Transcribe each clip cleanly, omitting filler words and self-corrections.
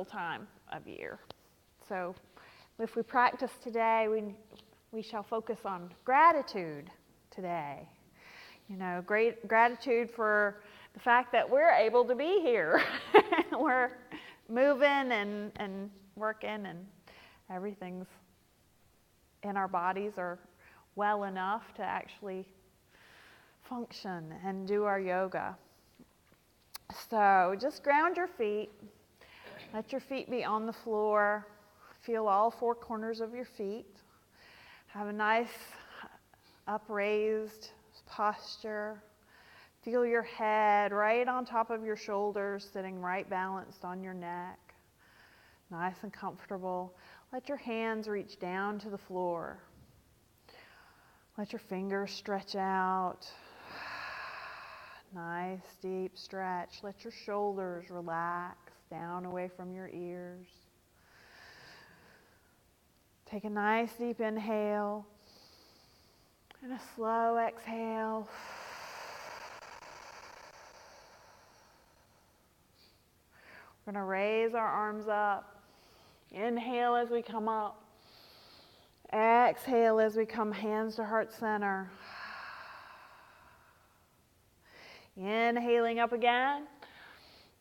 time of year. So if we practice today, we shall focus on gratitude today. You know, great gratitude for the fact that we're able to be here. We're moving and working, and everything's in our bodies are well enough to actually function and do our yoga. So just ground your feet. Let your feet be on the floor. Feel all four corners of your feet. Have a nice upraised posture. Feel your head right on top of your shoulders, sitting right balanced on your neck. Nice and comfortable. Let your hands reach down to the floor. Let your fingers stretch out. Nice deep stretch. Let your shoulders relax down away from your ears. Take a nice deep inhale and a slow exhale. We're going to raise our arms up. Inhale as we come up. Exhale as we come hands to heart center. Inhaling up again.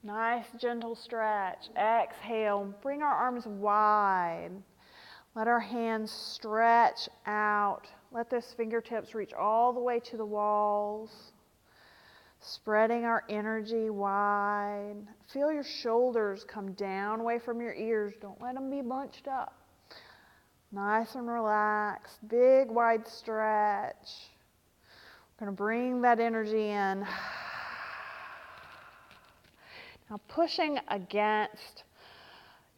Nice gentle stretch. Exhale. Bring our arms wide. Let our hands stretch out. Let those fingertips reach all the way to the walls. Spreading our energy wide. Feel your shoulders come down away from your ears. Don't let them be bunched up. Nice and relaxed. Big wide stretch. We're going to bring that energy in. Now pushing against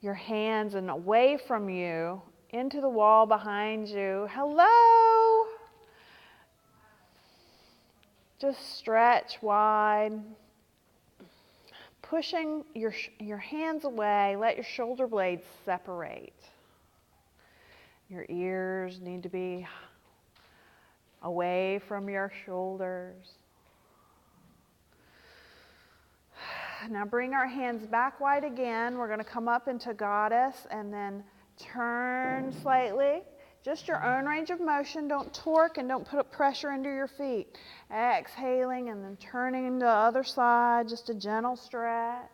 your hands and away from you into the wall behind you. Hello. Just stretch wide. Pushing your hands away, let your shoulder blades separate. Your ears need to be away from your shoulders. Now bring our hands back wide again. We're going to come up into Goddess and then turn slightly. Just your own range of motion. Don't torque and don't put pressure into your feet. Exhaling and then turning to the other side. Just a gentle stretch.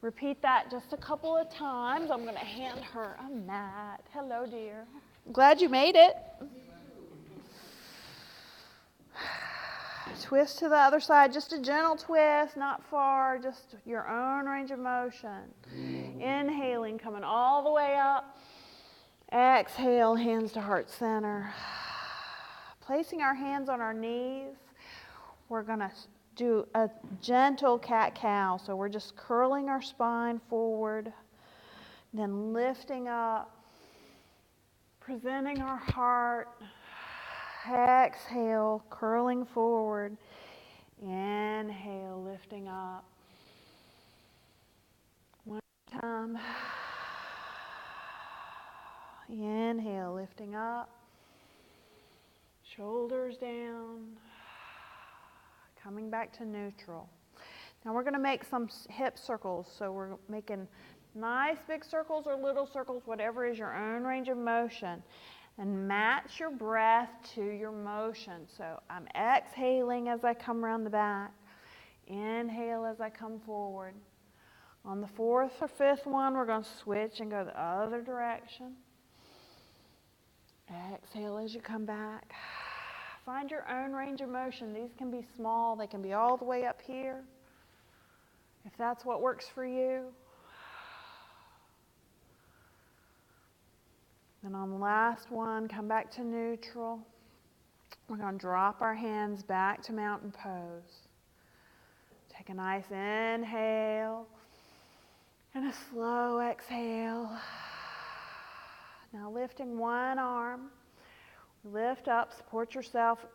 Repeat that just a couple of times. I'm going to hand her a mat. Hello, dear. Glad you made it. Twist to the other side. Just a gentle twist, not far. Just your own range of motion. Inhaling, coming all the way up. Exhale, hands to heart center. Placing our hands on our knees. We're going to do a gentle cat-cow. So we're just curling our spine forward. Then lifting up. Presenting our heart. Exhale, curling forward. Inhale, lifting up. One time. Inhale, lifting up. Shoulders down. Coming back to neutral. Now we're going to make some hip circles. So we're making nice big circles or little circles, whatever is your own range of motion. And match your breath to your motion. So I'm exhaling as I come around the back. Inhale as I come forward. On the fourth or fifth one, we're going to switch and go the other direction. Exhale as you come back. Find your own range of motion. These can be small. They can be all the way up here. If that's what works for you. And on the last one, come back to neutral. We're going to drop our hands back to mountain pose. Take a nice inhale and a slow exhale. Now lifting one arm. Lift up, support yourself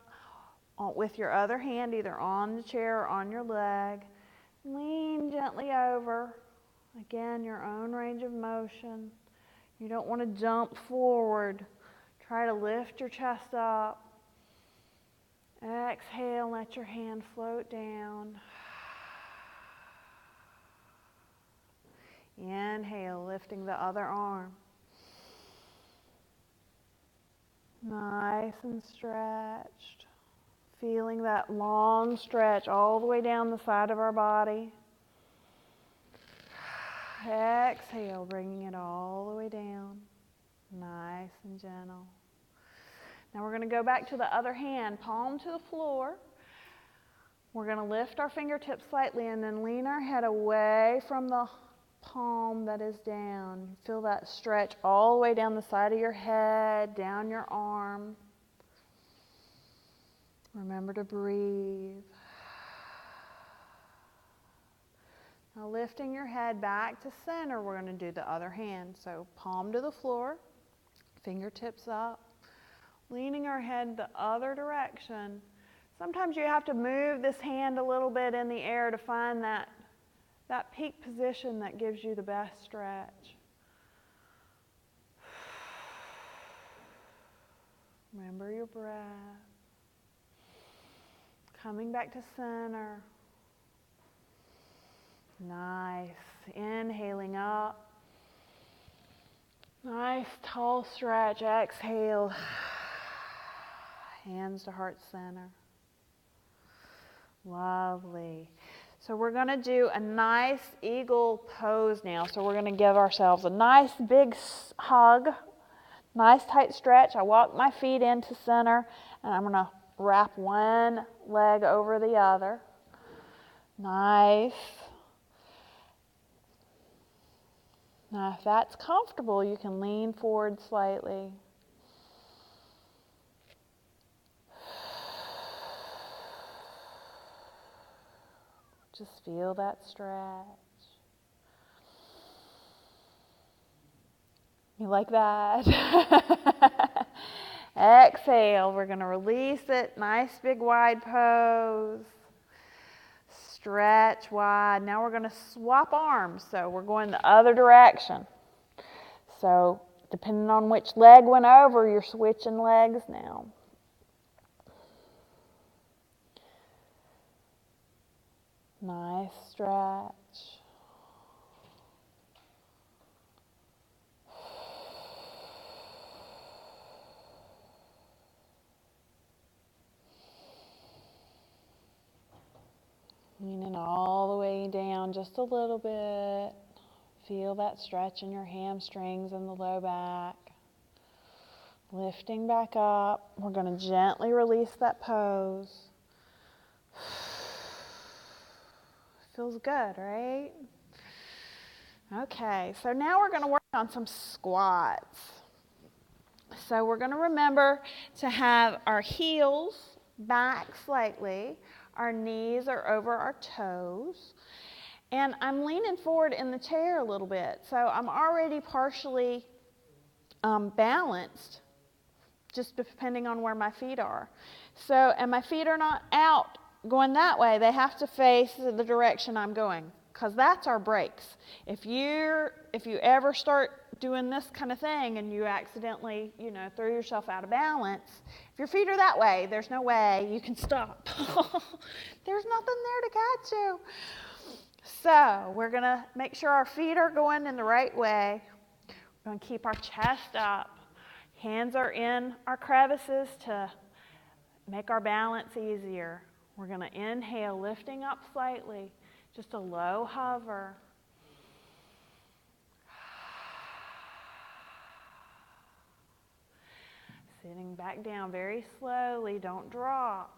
with your other hand either on the chair or on your leg. Lean gently over. Again, your own range of motion. You don't want to jump forward. Try to lift your chest up. Exhale, let your hand float down. Inhale, lifting the other arm. Nice and stretched. Feeling that long stretch all the way down the side of our body. Exhale, bringing it all the way down. Nice and gentle. Now we're going to go back to the other hand, palm to the floor. We're going to lift our fingertips slightly and then lean our head away from the palm that is down. Feel that stretch all the way down the side of your head, down your arm. Remember to breathe. Now lifting your head back to center, we're going to do the other hand. So palm to the floor, fingertips up, leaning our head the other direction. Sometimes you have to move this hand a little bit in the air to find that peak position that gives you the best stretch. Remember your breath. Coming back to center. Nice. Inhaling up. Nice tall stretch. Exhale. Hands to heart center. Lovely. So we're going to do a nice eagle pose now. So we're going to give ourselves a nice big hug, nice tight stretch. I walk my feet into center, and I'm going to wrap one leg over the other. Nice. Now if that's comfortable, you can lean forward slightly. Just feel that stretch. You like that? Exhale, we're going to release it. Nice big wide pose. Stretch wide. Now we're going to swap arms. So we're going the other direction. So depending on which leg went over, you're switching legs now. Nice stretch. Leaning all the way down just a little bit. Feel that stretch in your hamstrings and the low back. Lifting back up. We're going to gently release that pose. Feels good, right? Okay, so now we're going to work on some squats. So we're going to remember to have our heels back slightly. Our knees are over our toes. And I'm leaning forward in the chair a little bit. So I'm already partially balanced, just depending on where my feet are. So, and my feet are not out going that way. They have to face the direction I'm going, because that's our brakes. If you ever start doing this kind of thing and you accidentally, throw yourself out of balance, if your feet are that way, there's no way you can stop. There's nothing there to catch you. So we're going to make sure our feet are going in the right way. We're going to keep our chest up. Hands are in our crevices to make our balance easier. We're going to inhale, lifting up slightly, just a low hover. Sitting back down very slowly, don't drop.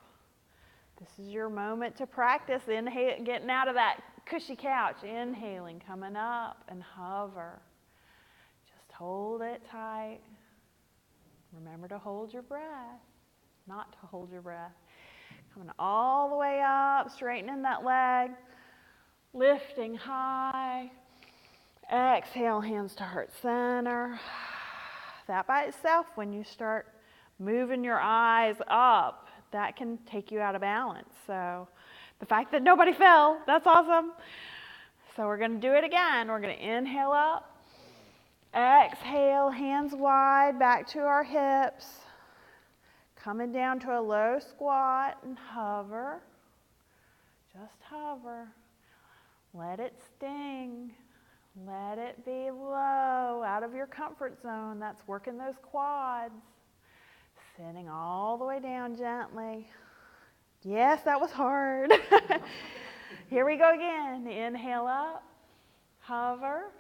This is your moment to practice getting out of that cushy couch. Inhaling, coming up, and hover. Just hold it tight. Remember to hold your breath, not to hold your breath. Coming all the way up, straightening that leg, lifting high. Exhale, hands to heart center. That by itself, when you start moving your eyes up, that can take you out of balance. So the fact that nobody fell, that's awesome. So we're going to do it again. We're going to inhale up. Exhale, hands wide, back to our hips. Coming down to a low squat and hover. Just hover. Let it sting. Let it be low, out of your comfort zone. That's working those quads. Sitting all the way down gently. Yes, that was hard. Here we go again. Inhale up, hover.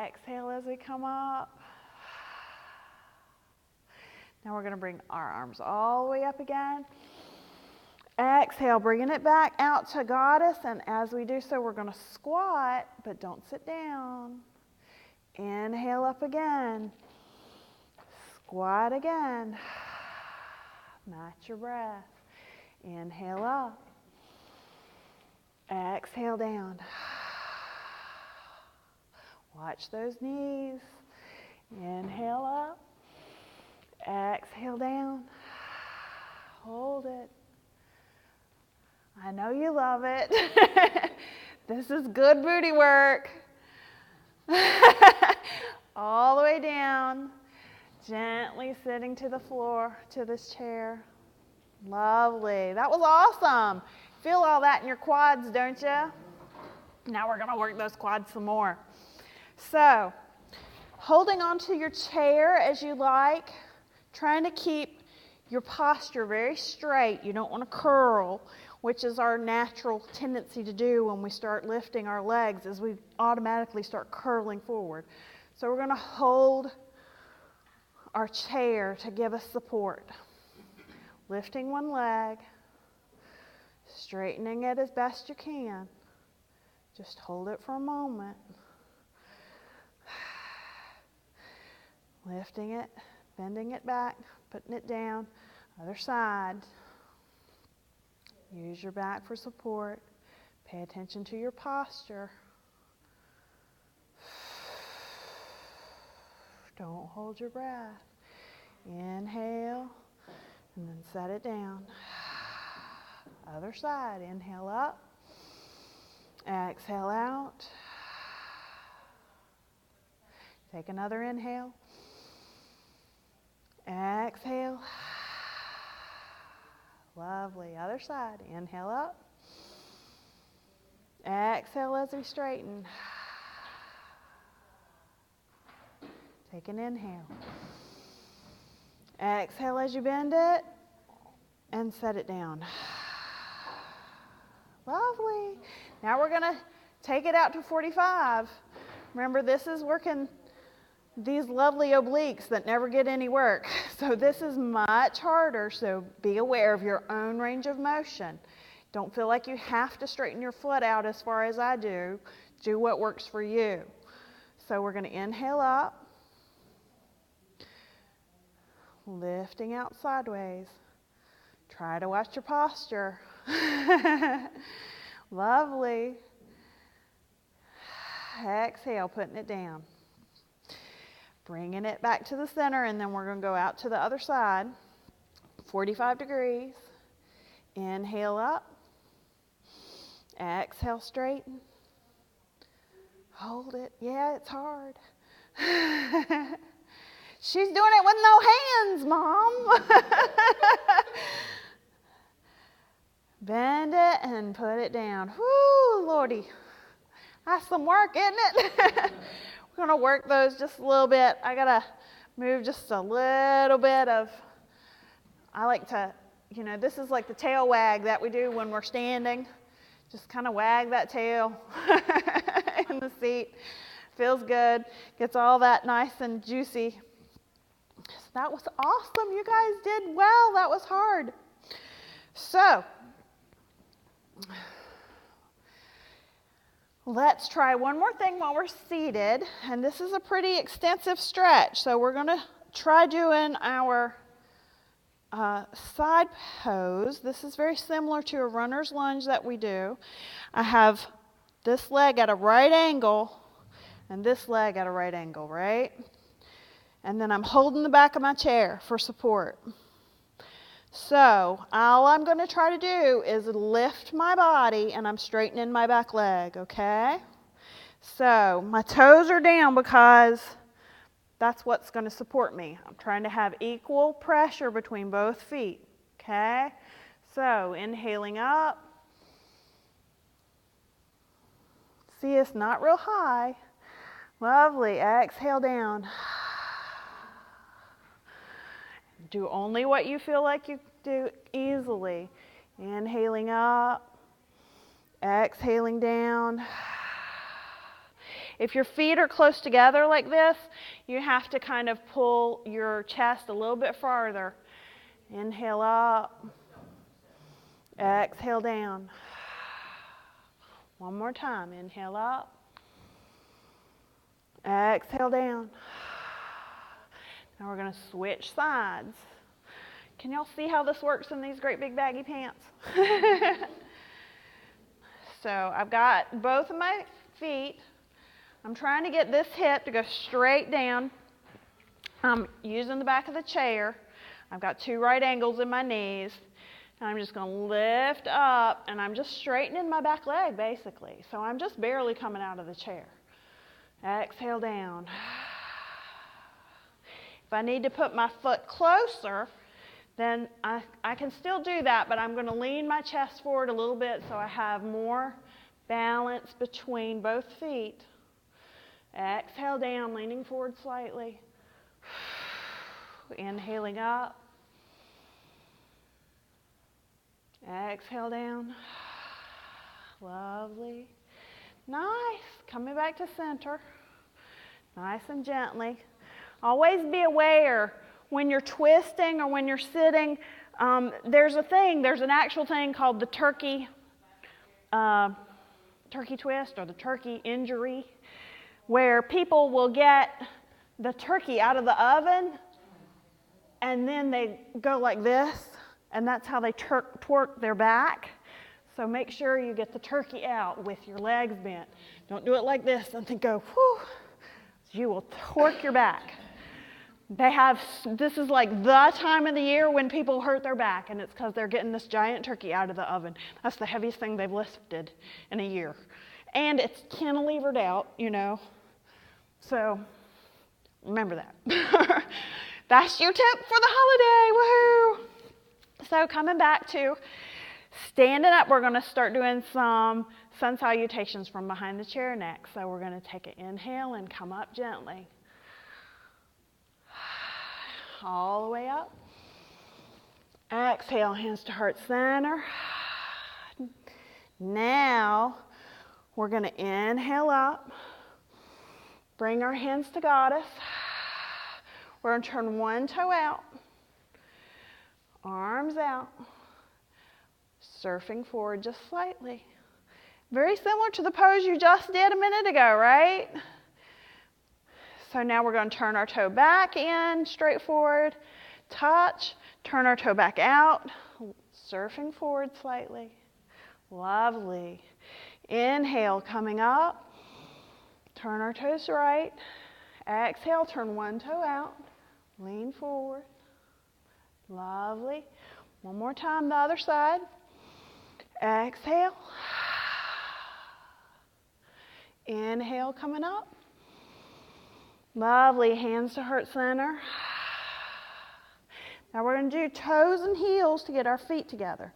Exhale as we come up. Now we're going to bring our arms all the way up again. Exhale, bringing it back out to goddess, and as we do so, we're going to squat, but don't sit down. Inhale up again. Squat again. Match your breath. Inhale up. Exhale down. Watch those knees. Inhale up. Exhale down. Hold it. I know you love it. This is good booty work. All the way down. Gently sitting to the floor, to this chair. Lovely. That was awesome. Feel all that in your quads, don't you? Now we're going to work those quads some more. So, holding onto your chair as you like, trying to keep your posture very straight. You don't want to curl, which is our natural tendency to do when we start lifting our legs, as we automatically start curling forward. So we're going to hold our chair to give us support. Lifting one leg, straightening it as best you can. Just hold it for a moment. Lifting it, bending it back, putting it down. Other side. Use your back for support. Pay attention to your posture. Don't hold your breath. Inhale, and then set it down. Other side. Inhale up. Exhale out. Take another inhale. Exhale. Lovely. Other side. Inhale up. Exhale as we straighten. Take an inhale. Exhale as you bend it and set it down. Lovely. Now we're going to take it out to 45. Remember, this is working these lovely obliques that never get any work. So this is much harder, so be aware of your own range of motion. Don't feel like you have to straighten your foot out as far as I do. Do what works for you. So we're going to inhale up, lifting out sideways. Try to watch your posture. Lovely. Exhale, putting it down. Bringing it back to the center, and then we're going to go out to the other side. 45 degrees. Inhale up. Exhale, straighten. Hold it. Yeah, it's hard. She's doing it with no hands, Mom. Bend it and put it down. Whoo, Lordy. That's some work, isn't it? We're going to work those just a little bit. I got to move just a little bit of, I like to, this is like the tail wag that we do when we're standing. Just kind of wag that tail in the seat. Feels good. Gets all that nice and juicy. So that was awesome. You guys did well. That was hard. So, let's try one more thing while we're seated, and this is a pretty extensive stretch. So we're going to try doing our side pose. This is very similar to a runner's lunge that we do. I have this leg at a right angle and this leg at a right angle, right? And then I'm holding the back of my chair for support. So all I'm going to try to do is lift my body, and I'm straightening my back leg, okay? So my toes are down because that's what's going to support me. I'm trying to have equal pressure between both feet, okay? So inhaling up, See, it's not real high. Lovely. Exhale down. Do only what you feel like you do easily. Inhaling up. Exhaling down. If your feet are close together like this, you have to kind of pull your chest a little bit farther. Inhale up. Exhale down. One more time. Inhale up. Exhale down. Now we're going to switch sides. Can y'all see how this works in these great big baggy pants? So I've got both of my feet. I'm trying to get this hip to go straight down. I'm using the back of the chair. I've got 2 right angles in my knees. And I'm just going to lift up, and I'm just straightening my back leg, basically. So I'm just barely coming out of the chair. Exhale down. If I need to put my foot closer, then I can still do that, but I'm going to lean my chest forward a little bit so I have more balance between both feet. Exhale down, leaning forward slightly. Inhaling up. Exhale down. Lovely. Nice. Coming back to center. Nice and gently. Always be aware when you're twisting or when you're sitting, there's an actual thing called the turkey twist or the turkey injury, where people will get the turkey out of the oven and then they go like this, and that's how they twerk their back. So make sure you get the turkey out with your legs bent. Don't do it like this and then go, whew. You will twerk your back. This is like the time of the year when people hurt their back, and it's because they're getting this giant turkey out of the oven. That's the heaviest thing they've lifted in a year. And it's cantilevered out, you know. So remember that. That's your tip for the holiday. Woohoo! So coming back to standing up, we're going to start doing some sun salutations from behind the chair next. So we're going to take an inhale and come up gently. All the way up. Exhale, hands to heart center. Now we're going to inhale up. Bring our hands to Goddess. We're going to turn one toe out. Arms out. Surfing forward just slightly. Very similar to the pose you just did a minute ago, right? So now we're going to turn our toe back in, straight forward, touch, turn our toe back out, surfing forward slightly. Lovely. Inhale, coming up, turn our toes right. Exhale, turn one toe out, lean forward. Lovely. One more time, the other side. Exhale. Inhale, coming up. Lovely. Hands to heart center. Now we're going to do toes and heels to get our feet together.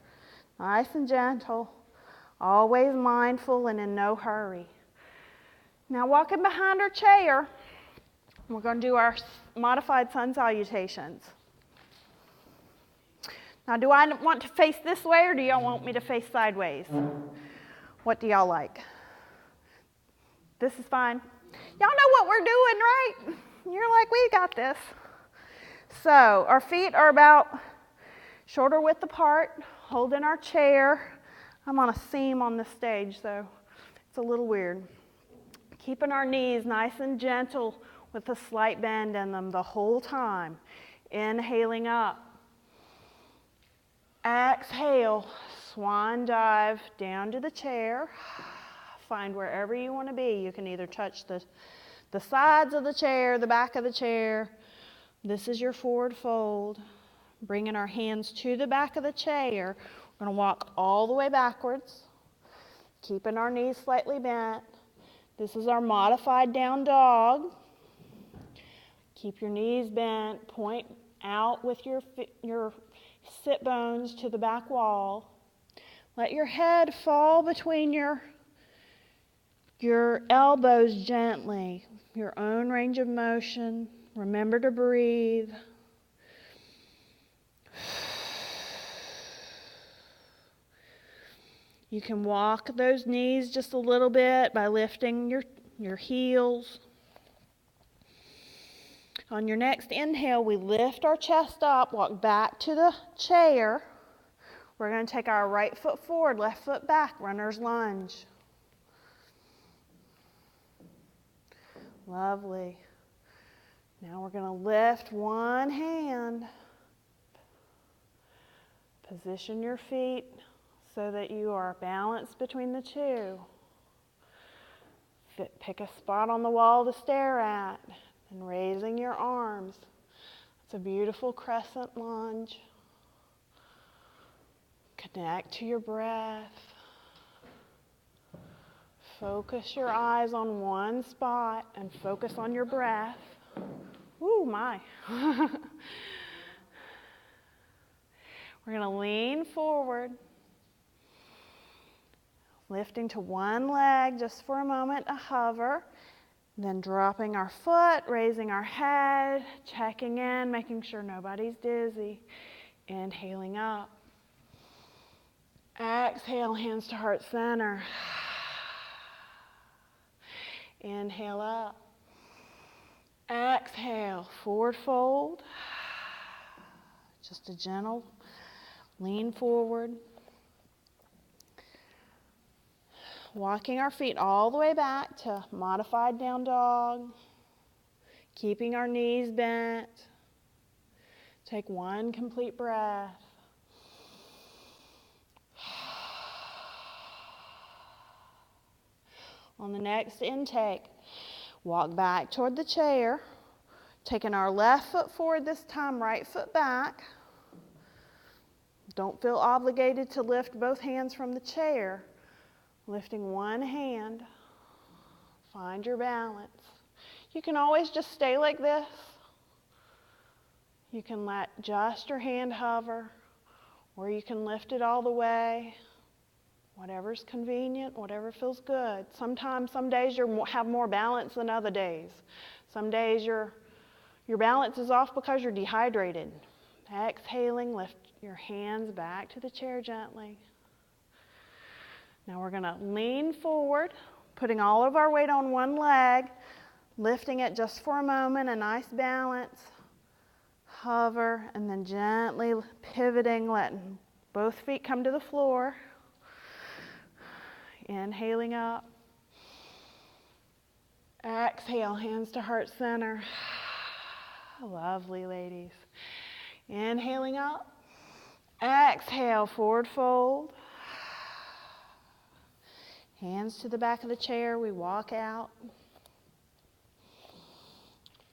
Nice and gentle. Always mindful and in no hurry. Now walking behind our chair, we're going to do our modified sun salutations. Now, do I want to face this way, or do y'all want me to face sideways? What do y'all like? This is fine. Y'all know what we're doing, right? You're like, we got this. So, our feet are about shoulder width apart, holding our chair. I'm on a seam on this stage, so it's a little weird. Keeping our knees nice and gentle with a slight bend in them the whole time. Inhaling up. Exhale, swan dive down to the chair. Find wherever you want to be. You can either touch the sides of the chair, the back of the chair. This is your forward fold. Bringing our hands to the back of the chair. We're going to walk all the way backwards, keeping our knees slightly bent. This is our modified down dog. Keep your knees bent. Point out with your sit bones to the back wall. Let your head fall between your your elbows gently, your own range of motion. Remember to breathe. You can walk those knees just a little bit by lifting your heels. On your next inhale, we lift our chest up, walk back to the chair. We're going to take our right foot forward, left foot back, runner's lunge. Lovely. Now we're going to lift one hand. Position your feet so that you are balanced between the two. Pick a spot on the wall to stare at and raising your arms. It's a beautiful crescent lunge. Connect to your breath. Focus your eyes on one spot and focus on your breath. Ooh, my. We're going to lean forward. Lifting to one leg just for a moment, a hover. Then dropping our foot, raising our head, checking in, making sure nobody's dizzy. Inhaling up. Exhale, hands to heart center. Inhale up. Exhale, forward fold. Just a gentle lean forward. Walking our feet all the way back to modified down dog. Keeping our knees bent. Take one complete breath. On the next intake, walk back toward the chair. Taking our left foot forward this time, right foot back. Don't feel obligated to lift both hands from the chair. Lifting one hand. Find your balance. You can always just stay like this. You can let just your hand hover, or you can lift it all the way. Whatever's convenient, whatever feels good. Sometimes, some days you have more balance than other days. Some days your balance is off because you're dehydrated. Exhaling, lift your hands back to the chair gently. Now we're going to lean forward, putting all of our weight on one leg, lifting it just for a moment, a nice balance. Hover, and then gently pivoting, letting both feet come to the floor. Inhaling up. Exhale, hands to heart center. Lovely, ladies. Inhaling up. Exhale, forward fold. Hands to the back of the chair, we walk out.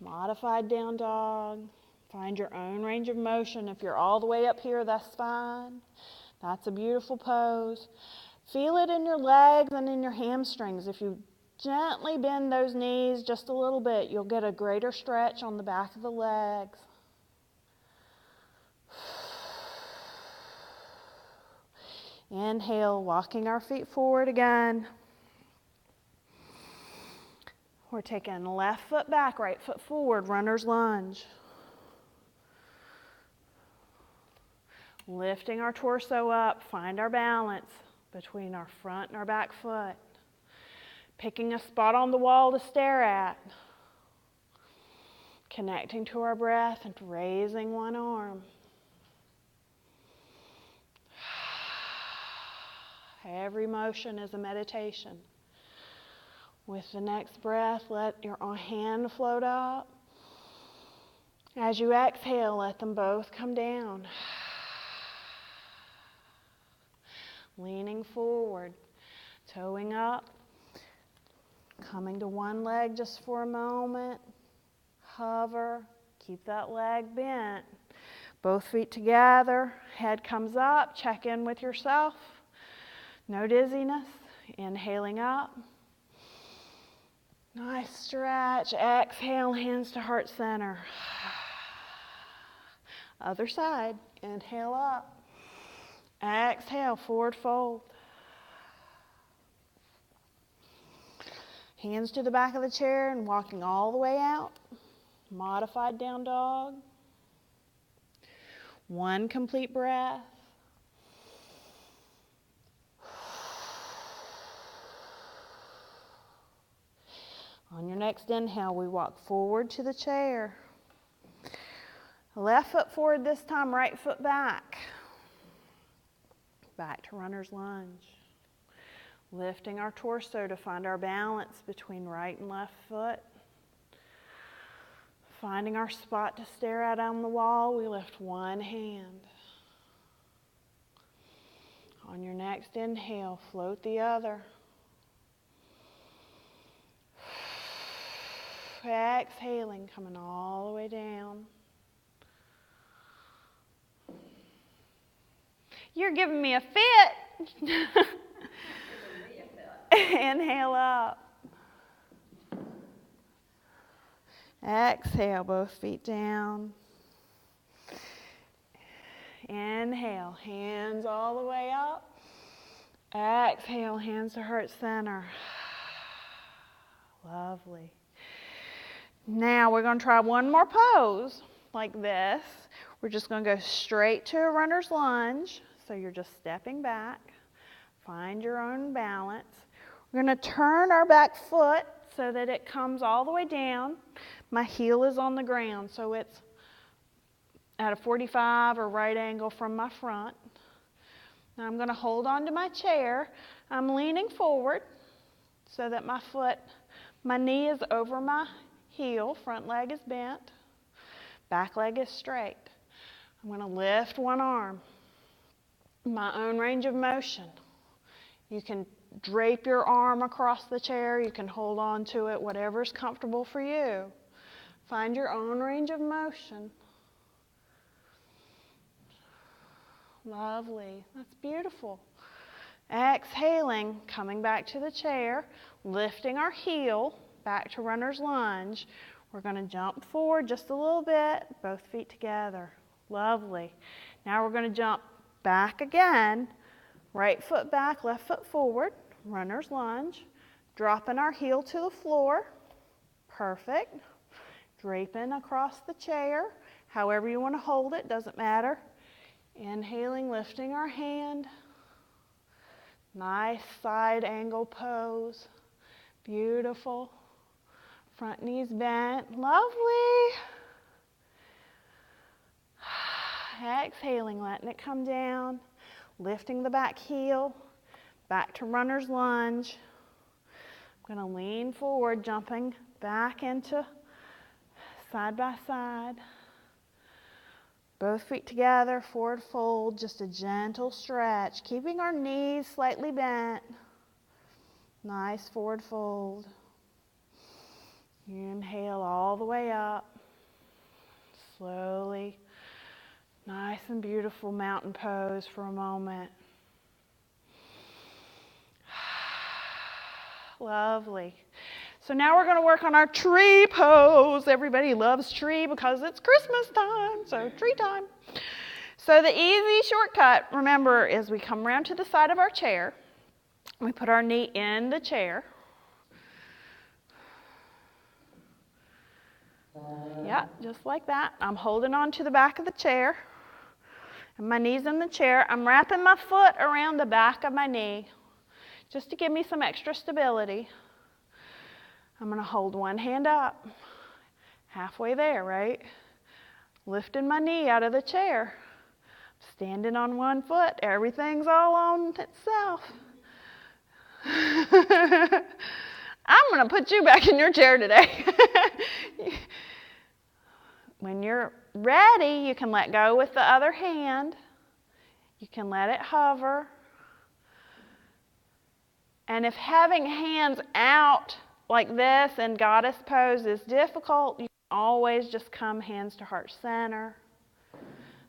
Modified down dog. Find your own range of motion. If you're all the way up here, that's fine. That's a beautiful pose. Feel it in your legs and in your hamstrings. If you gently bend those knees just a little bit, you'll get a greater stretch on the back of the legs. Inhale, walking our feet forward again. We're taking left foot back, right foot forward, runner's lunge. Lifting our torso up, find our balance between our front and our back foot. Picking a spot on the wall to stare at. Connecting to our breath and raising one arm. Every motion is a meditation. With the next breath, let your hand float up. As you exhale, let them both come down. Leaning forward, toeing up, coming to one leg just for a moment. Hover, keep that leg bent. Both feet together, head comes up, check in with yourself. No dizziness, inhaling up. Nice stretch, exhale, hands to heart center. Other side, inhale up. Exhale, forward fold. Hands to the back of the chair and walking all the way out. Modified down dog. One complete breath. On your next inhale, we walk forward to the chair. Left foot forward this time, right foot back. Back to runner's lunge. Lifting our torso to find our balance between right and left foot. Finding our spot to stare at on the wall, we lift one hand. On your next inhale, float the other. Exhaling, coming all the way down. You're giving me a fit. Inhale up. Exhale, both feet down. Inhale, hands all the way up. Exhale, hands to heart center. Lovely. Now we're going to try one more pose like this. We're just going to go straight to a runner's lunge. So you're just stepping back. Find your own balance. We're going to turn our back foot so that it comes all the way down. My heel is on the ground, so it's at a 45 or right angle from my front. Now I'm going to hold on to my chair. I'm leaning forward so that my knee is over my heel, front leg is bent, back leg is straight. I'm going to lift one arm. My own range of motion. You can drape your arm across the chair. You can hold on to it, whatever's comfortable for you. Find your own range of motion. Lovely. That's beautiful. Exhaling, coming back to the chair, lifting our heel, back to runner's lunge. We're going to jump forward just a little bit, both feet together. Lovely. Now we're going to jump back again, right foot back, left foot forward, runner's lunge, dropping our heel to the floor. Perfect. Draping across the chair, however you want to hold it, doesn't matter. Inhaling, lifting our hand. Nice side angle pose. Beautiful. Front knees bent. Lovely. Exhaling, letting it come down. Lifting the back heel. Back to runner's lunge. I'm going to lean forward, jumping back into side by side. Both feet together, forward fold, just a gentle stretch, keeping our knees slightly bent. Nice forward fold. Inhale all the way up. Slowly. Nice and beautiful mountain pose for a moment. Lovely. So now we're going to work on our tree pose. Everybody loves tree because it's Christmas time, so tree time. So the easy shortcut, remember, is we come around to the side of our chair. We put our knee in the chair. Yeah, just like that. I'm holding on to the back of the chair. And my knee's in the chair. I'm wrapping my foot around the back of my knee just to give me some extra stability. I'm going to hold one hand up, halfway there, right? Lifting my knee out of the chair. Standing on one foot. Everything's all on itself. I'm going to put you back in your chair today. When you're ready, you can let go with the other hand. You can let it hover. And if having hands out like this in goddess pose is difficult, you can always just come hands to heart center.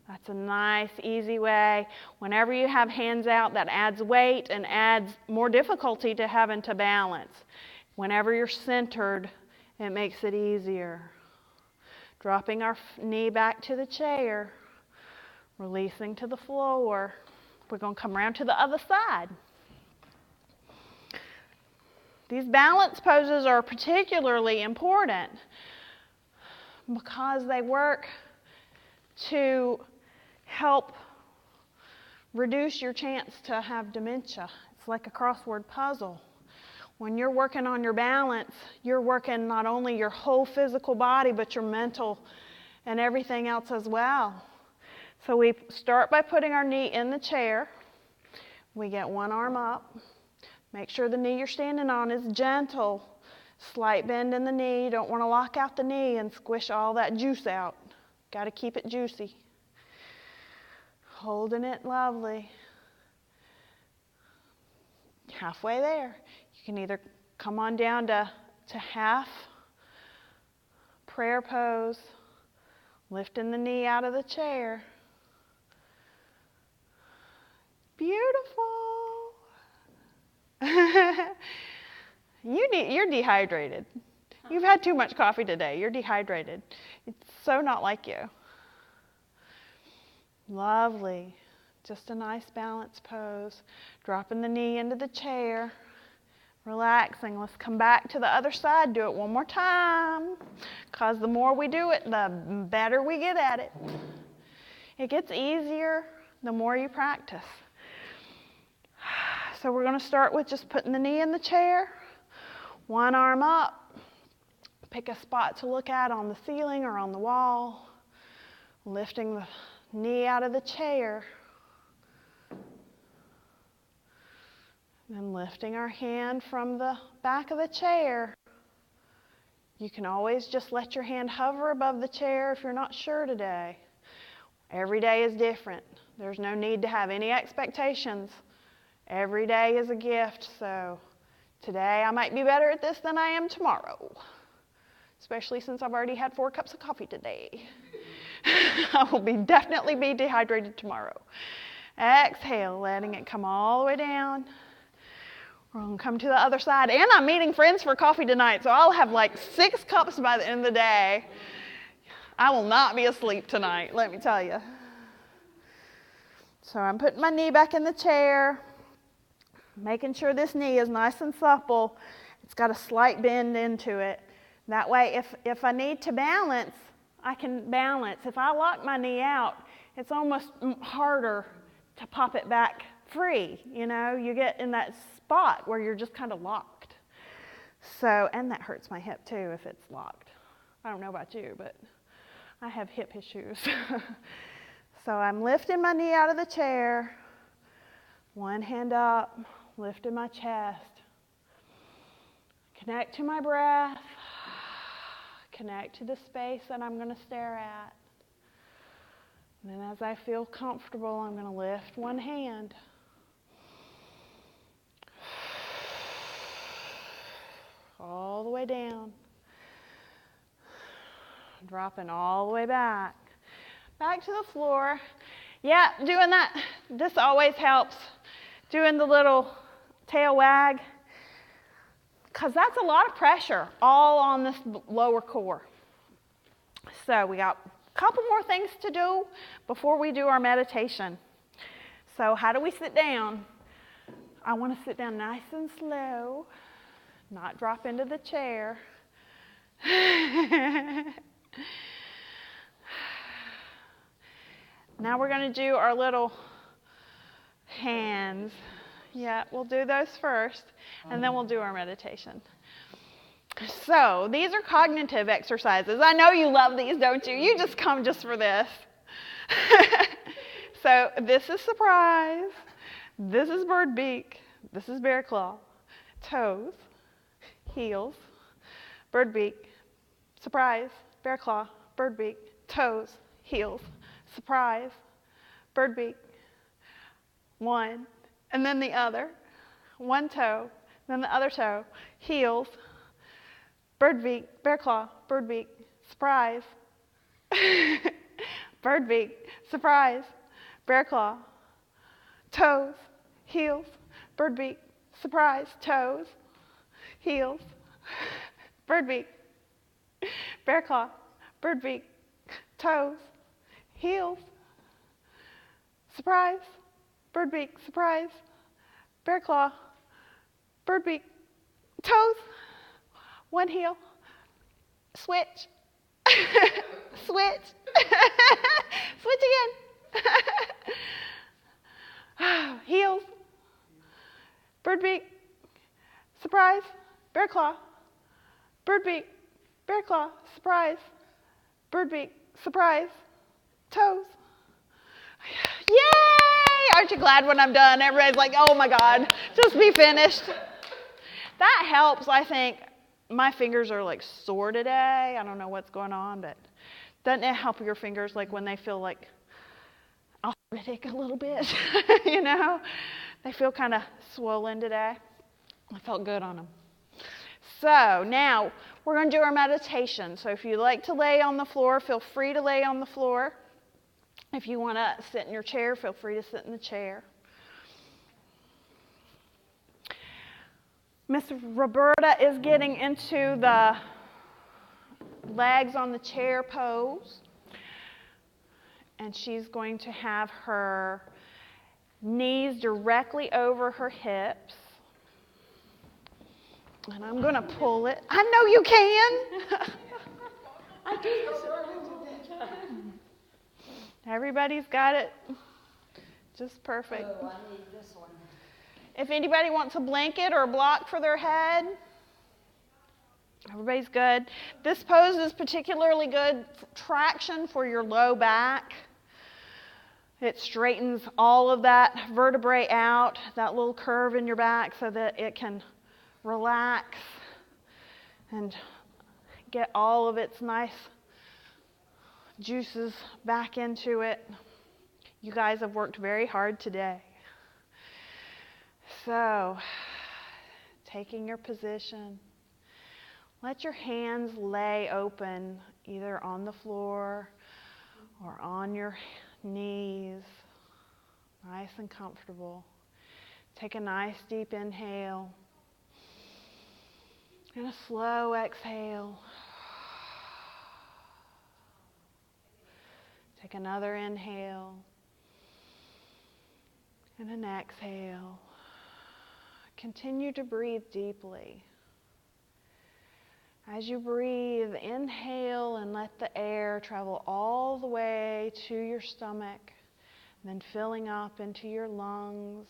That's a nice, easy way. Whenever you have hands out, that adds weight and adds more difficulty to having to balance. Whenever you're centered, it makes it easier. Dropping our knee back to the chair, releasing to the floor. We're going to come around to the other side. These balance poses are particularly important because they work to help reduce your chance to have dementia. It's like a crossword puzzle. When you're working on your balance, you're working not only your whole physical body, but your mental and everything else as well. So we start by putting our knee in the chair. We get one arm up. Make sure the knee you're standing on is gentle. Slight bend in the knee. You don't want to lock out the knee and squish all that juice out. Got to keep it juicy. Holding it lovely. Halfway there. You can either come on down to half prayer pose, lifting the knee out of the chair. Beautiful. You're dehydrated. You've had too much coffee today. You're dehydrated. It's so not like you. Lovely. Just a nice balance pose. Dropping the knee into the chair. Relaxing. Let's come back to the other side. Do it one more time. Because the more we do it, the better we get at it. It gets easier the more you practice. So we're going to start with just putting the knee in the chair. One arm up. Pick a spot to look at on the ceiling or on the wall. Lifting the knee out of the chair. Then lifting our hand from the back of the chair. You can always just let your hand hover above the chair if you're not sure today. Every day is different. There's no need to have any expectations. Every day is a gift, so today I might be better at this than I am tomorrow. Especially since I've already had 4 cups of coffee today. I will definitely be dehydrated tomorrow. Exhale, letting it come all the way down. We're going to come to the other side. And I'm meeting friends for coffee tonight, so I'll have like 6 cups by the end of the day. I will not be asleep tonight, let me tell you. So I'm putting my knee back in the chair, making sure this knee is nice and supple. It's got a slight bend into it. That way, if I need to balance, I can balance. If I lock my knee out, it's almost harder to pop it back free. You know, you get in that spot where you're just kind of locked. So, and that hurts my hip too if it's locked. I don't know about you, but I have hip issues. So I'm lifting my knee out of the chair, one hand up, lifting my chest. Connect to my breath. Connect to the space that I'm going to stare at. And then as I feel comfortable, I'm going to lift one hand. All the way down. Dropping all the way back. Back to the floor. Yeah, doing that. This always helps. Doing the little tail wag. Because that's a lot of pressure all on this lower core. So we got a couple more things to do before we do our meditation. So how do we sit down? I want to sit down nice and slow, not drop into the chair. Now we're going to do our little hands. Yeah, we'll do those first, and then we'll do our meditation. So these are cognitive exercises. I know you love these, don't you? You just come just for this. So this is surprise. This is bird beak. This is bear claw. Toes, heels, bird beak, surprise, bear claw, bird beak, toes, heels, surprise, bird beak. One, and then the other. One toe, then the other toe, heels, bird beak, bear claw, bird beak, surprise, bird beak, surprise, bear claw, toes, heels, bird beak, surprise, toes, heels, bird beak, bear claw, bird beak, toes, heels, surprise, bird beak, surprise, bear claw, bird beak, Toes. One heel. Switch. Switch. Switch again. Heels. Bird beak. Surprise. Bear claw. Bird beak. Bear claw. Surprise. Bird beak. Surprise. Toes. Yay! Aren't you glad when I'm done? Everybody's like, oh my God, just be finished. That helps, I think. My fingers are like sore today. I don't know what's going on, but doesn't it help your fingers like when they feel like arthritic a little bit? You know? They feel kind of swollen today. I felt good on them. So now we're going to do our meditation. So if you like to lay on the floor, feel free to lay on the floor. If you want to sit in your chair, feel free to sit in the chair. Miss Roberta is getting into the legs on the chair pose. And she's going to have her knees directly over her hips. And I'm going to pull it. I know you can. I do this all the time. Everybody's got it just perfect. Oh, I need this one. If anybody wants a blanket or a block for their head, everybody's good. This pose is particularly good traction for your low back. It straightens all of that vertebrae out, that little curve in your back, so that it can relax and get all of its nice juices back into it. You guys have worked very hard today. So, taking your position, let your hands lay open either on the floor or on your knees, nice and comfortable. Take a nice deep inhale and a slow exhale. Take another inhale and an exhale. Continue to breathe deeply. As you breathe, inhale and let the air travel all the way to your stomach, then filling up into your lungs,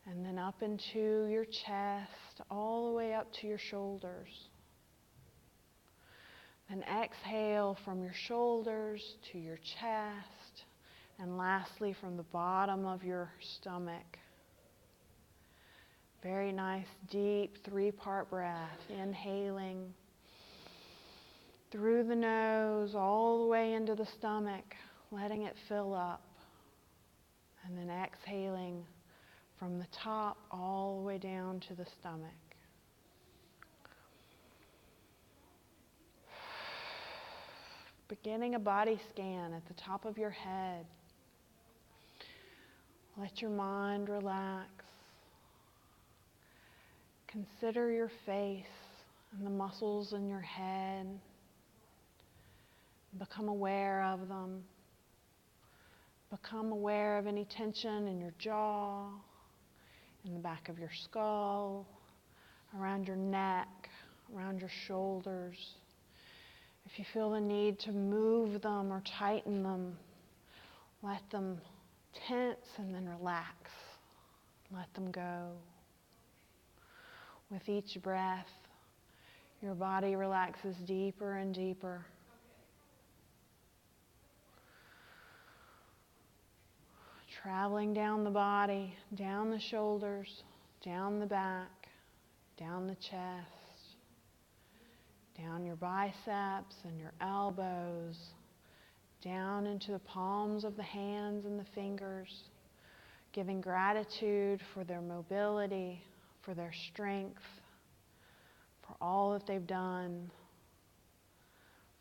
and then up into your chest, all the way up to your shoulders. Then exhale from your shoulders to your chest, and lastly from the bottom of your stomach. Very nice, deep 3-part breath. Inhaling through the nose all the way into the stomach, letting it fill up. And then exhaling from the top all the way down to the stomach. Beginning a body scan at the top of your head. Let your mind relax. Consider your face and the muscles in your head. Become aware of them. Become aware of any tension in your jaw, in the back of your skull, around your neck, around your shoulders. If you feel the need to move them or tighten them, let them tense and then relax. Let them go. With each breath, your body relaxes deeper and deeper. Traveling down the body, down the shoulders, down the back, down the chest, down your biceps and your elbows, down into the palms of the hands and the fingers, giving gratitude for their mobility, for their strength, for all that they've done,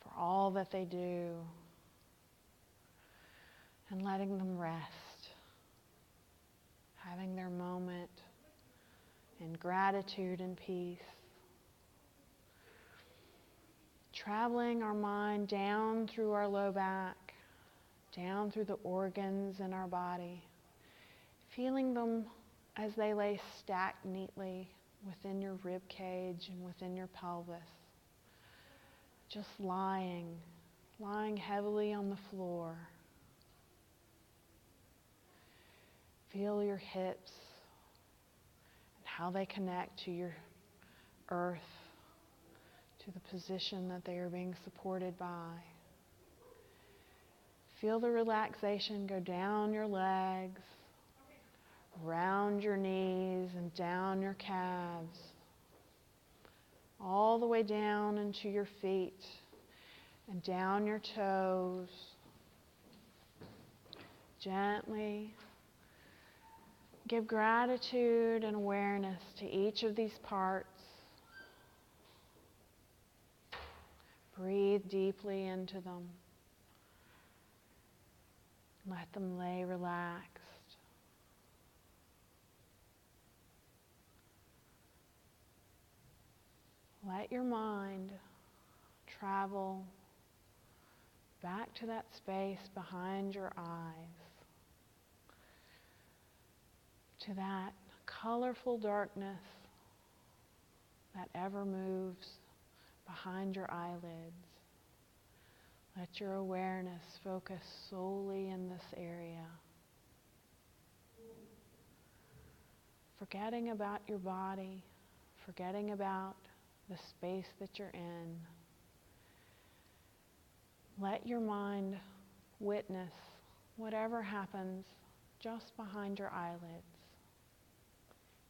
for all that they do, and letting them rest, having their moment in gratitude and peace. Traveling our mind down through our low back, down through the organs in our body, feeling them as they lay stacked neatly within your rib cage and within your pelvis. Just lying heavily on the floor. Feel your hips and how they connect to your earth, to the position that they are being supported by. Feel the relaxation go down your legs, around your knees and down your calves, all the way down into your feet and down your toes. Gently give gratitude and awareness to each of these parts. Breathe deeply into them. Let them lay relaxed. Let your mind travel back to that space behind your eyes, to that colorful darkness that ever moves behind your eyelids. Let your awareness focus solely in this area. Forgetting about your body, forgetting about the space that you're in. Let your mind witness whatever happens just behind your eyelids.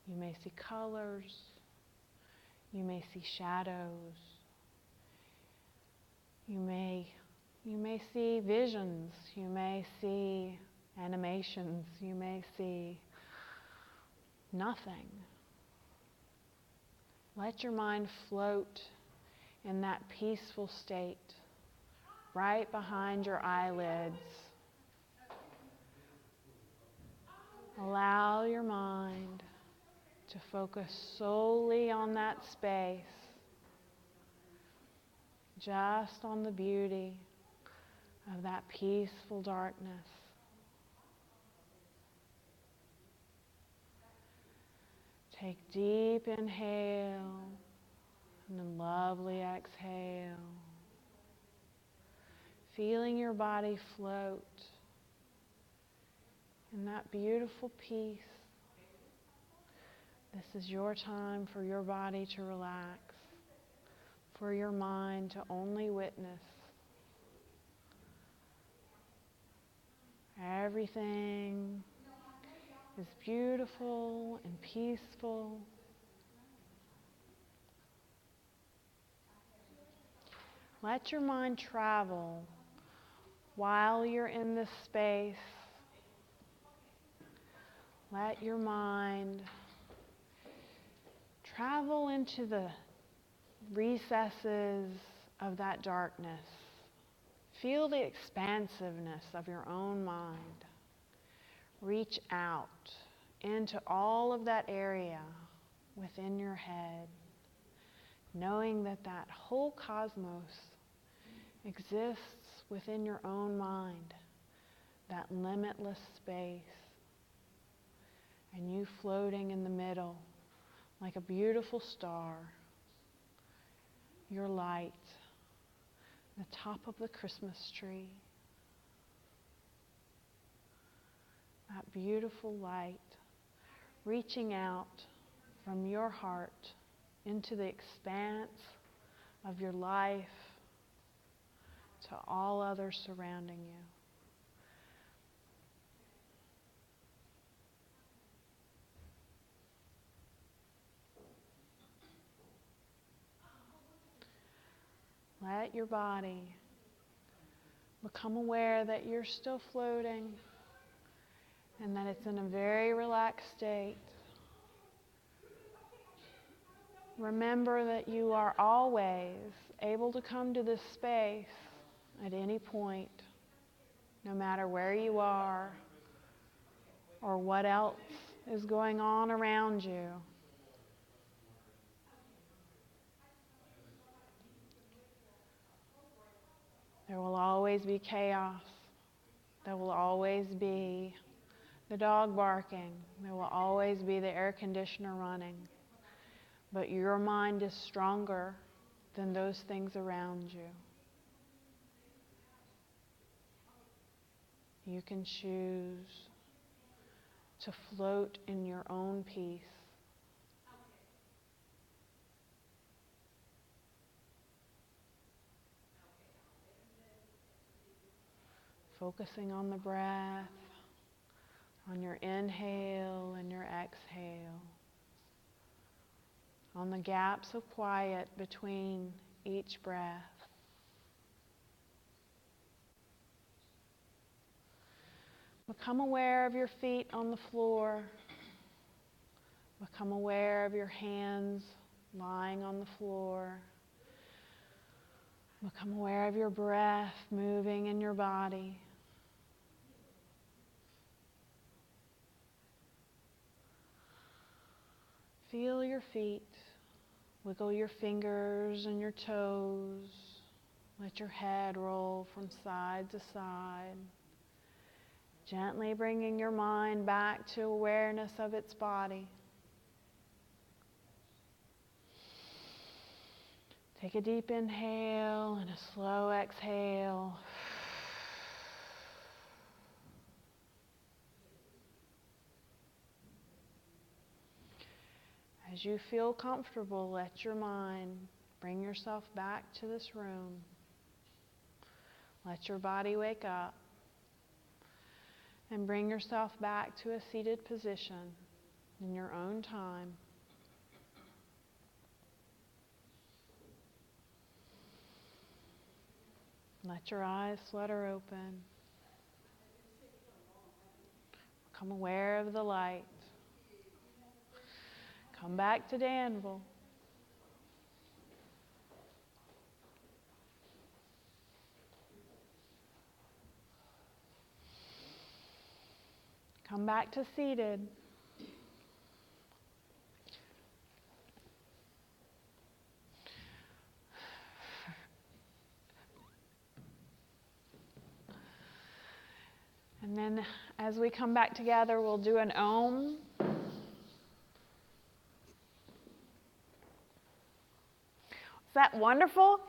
You may see colors, you may see shadows, you may see visions, you may see animations, you may see nothing. Let your mind float in that peaceful state right behind your eyelids. Allow your mind to focus solely on that space, just on the beauty of that peaceful darkness. Take deep inhale and a lovely exhale. Feeling your body float in that beautiful peace. This is your time for your body to relax, for your mind to only witness. Everything is beautiful and peaceful. Let your mind travel while you're in this space. Let your mind travel into the recesses of that darkness. Feel the expansiveness of your own mind. Reach out into all of that area within your head, knowing that that whole cosmos exists within your own mind, that limitless space, and you floating in the middle like a beautiful star, your light, the top of the Christmas tree, that beautiful light reaching out from your heart into the expanse of your life to all others surrounding you. Let your body become aware that you're still floating and that it's in a very relaxed state. Remember that you are always able to come to this space at any point, no matter where you are or what else is going on around you. There will always be chaos. There will always be the dog barking. There will always be the air conditioner running. But your mind is stronger than those things around you. You can choose to float in your own peace. Focusing on the breath, on your inhale and your exhale, on the gaps of quiet between each breath. Become aware of your feet on the floor. Become aware of your hands lying on the floor. Become aware of your breath moving in your body. Feel your feet. Wiggle your fingers and your toes. Let your head roll from side to side. Gently bringing your mind back to awareness of its body. Take a deep inhale and a slow exhale. As you feel comfortable, let your mind bring yourself back to this room. Let your body wake up. And bring yourself back to a seated position in your own time. Let your eyes flutter open. Become aware of the light. Come back to Danville. Come back to seated. And then as we come back together, we'll do an Om. Is that wonderful?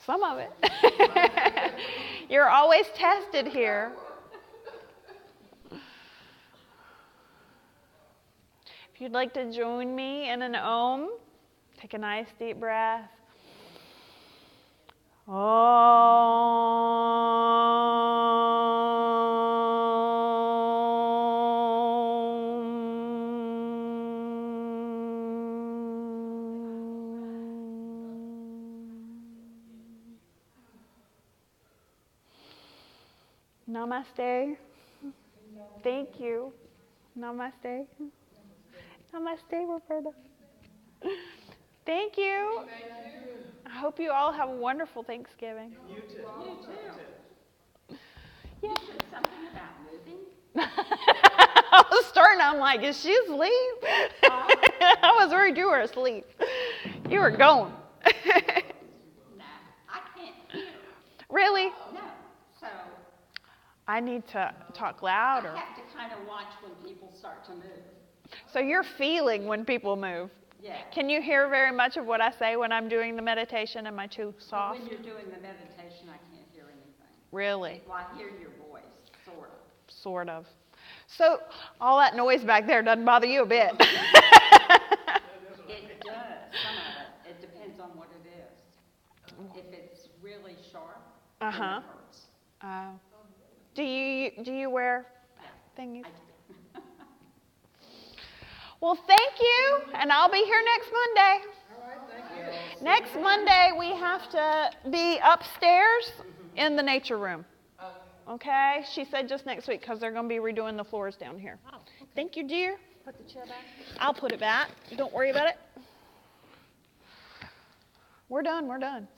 Some of it. You're always tested here. If you'd like to join me in an Om, take a nice deep breath. Namaste. Thank you. Namaste. Namaste, Roberta. Thank you. I hope you all have a wonderful Thanksgiving. You too. You too. Yeah. You said something about moving. I was starting, I'm like, is she asleep? I was worried you were asleep. You were going. No, I can't hear. Really? No, so I need to talk louder. I have to kind of watch when people start to move. So you're feeling when people move. Yeah. Can you hear very much of what I say when I'm doing the meditation? Am I too soft? When you're doing the meditation, I can't hear anything. Really? Well, I hear your voice, sort of. Sort of. So all that noise back there doesn't bother you a bit. It does, some of it. It depends on what it is. If it's really sharp, then it hurts. Do you wear thingies? I do. Well, thank you, and I'll be here next Monday. All right, thank you. Next Monday, we have to be upstairs in the nature room. Okay? She said just next week because they're going to be redoing the floors down here. Oh, okay. Thank you, dear. Put the chair back. I'll put it back. Don't worry about it. We're done.